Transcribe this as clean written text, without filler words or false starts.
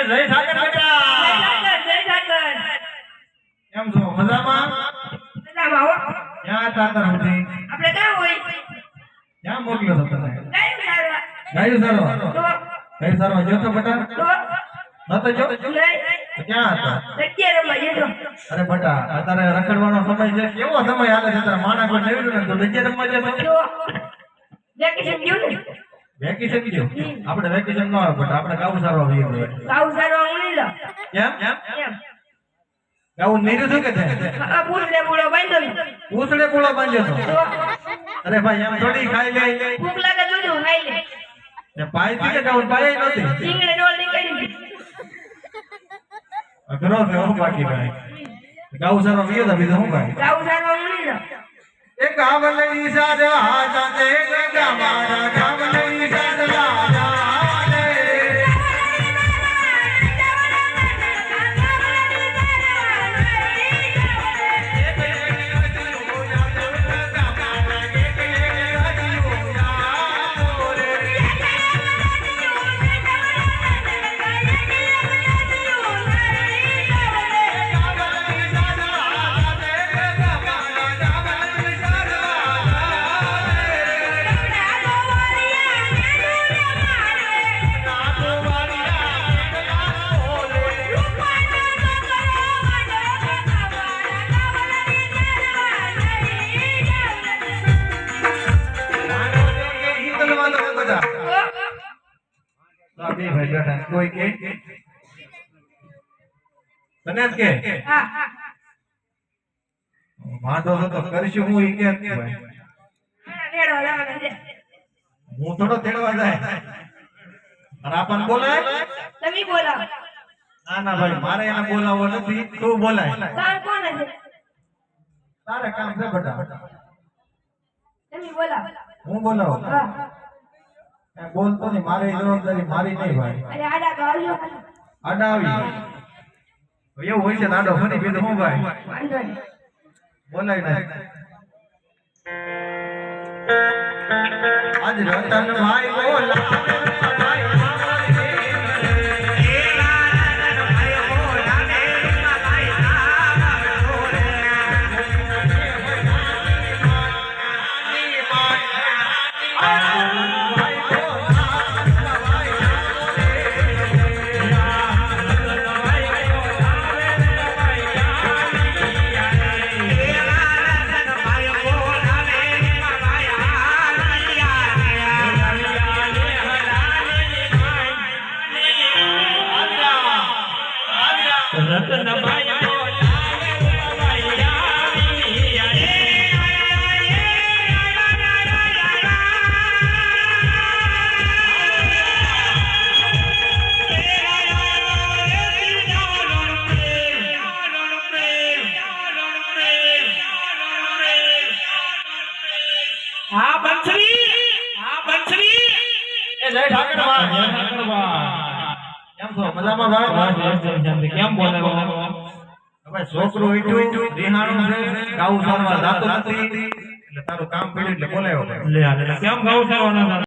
જય ઠાકર બેટા જય ઠાકર કેમ છો મજામાં મજામાં હો ક્યાં તાતર હતી આપણે ક્યાં હોય ક્યાં મોકલ્યો તો તને ગાયું સારવા ગાયું સારવા જો તો બેટા નતો જો ક્યાં હતા રખિયારમાં જતો અરે બેટા અત્યારે રખડવાનો સમય છે કેવો સમય હાલે છે તારા માણા કોઈ લેવી ને તો રખિયા રમવા જતો વેકેશન ગયું ને વેકેશન ગયો આપણે વેકેશન ન આવે બેટા આપણે ગાવું સારવા જઈએ ગાયું સારવા હું નહીં લો કેમ એમ ગાવું નીરું છું કે છે પૂછડે પૂળો બાંધ્યો ને પૂછડે પૂળો બાંધ્યો તો અરે ભાઈ એમ થોડી ખાઈ લે ભૂખ લાગે દૂધ ખાઈ લે ને પાઈ થી કે ગાવું પાઈ નહોતી સિંગડે ડોલ નીકળી અઘરો છે હું બાકી ભાઈ ગાવું સારવા ગયો તો બીજું હું ભાઈ ગાયું સારવા હું નહીં લો એ ગાવલઈ સારવા જાતે ગામારા ગાવલઈ સારવા જાતે કોઈ કે તને કે વાંધો તો કરીશું હું ઈ કે હું થોડો તેડવા જાય અને આપણ બોલાય તમે બોલાવો ના ના ભાઈ મારે એને બોલાવવો નથી તું બોલાય કામ કોણ છે તારે કામ છે બેટા તમે બોલાવો હું બોલાવું હા બોલતો નહીં મારી જવાબદારી મારી નહીં ભાઈ અરે આડા ગાળ્યો આડા આવી એવું હોય છે નાડો ફરી બીજું હું ભાઈ વાંધો નહીં બોલાય ના આજ રતન ભાઈ બોલાવે હા બંસરી એ જય ઠાકર ભાઈ કેમ છો મજામાં ભાઈ કેમ બોલે હવે છોકરો ઈટું રિહાણું છે ગાવું સારવા જાતો નથી એટલે તારું કામ પડ્યું એટલે બોલાયો લે કેમ ગાવ સારવાના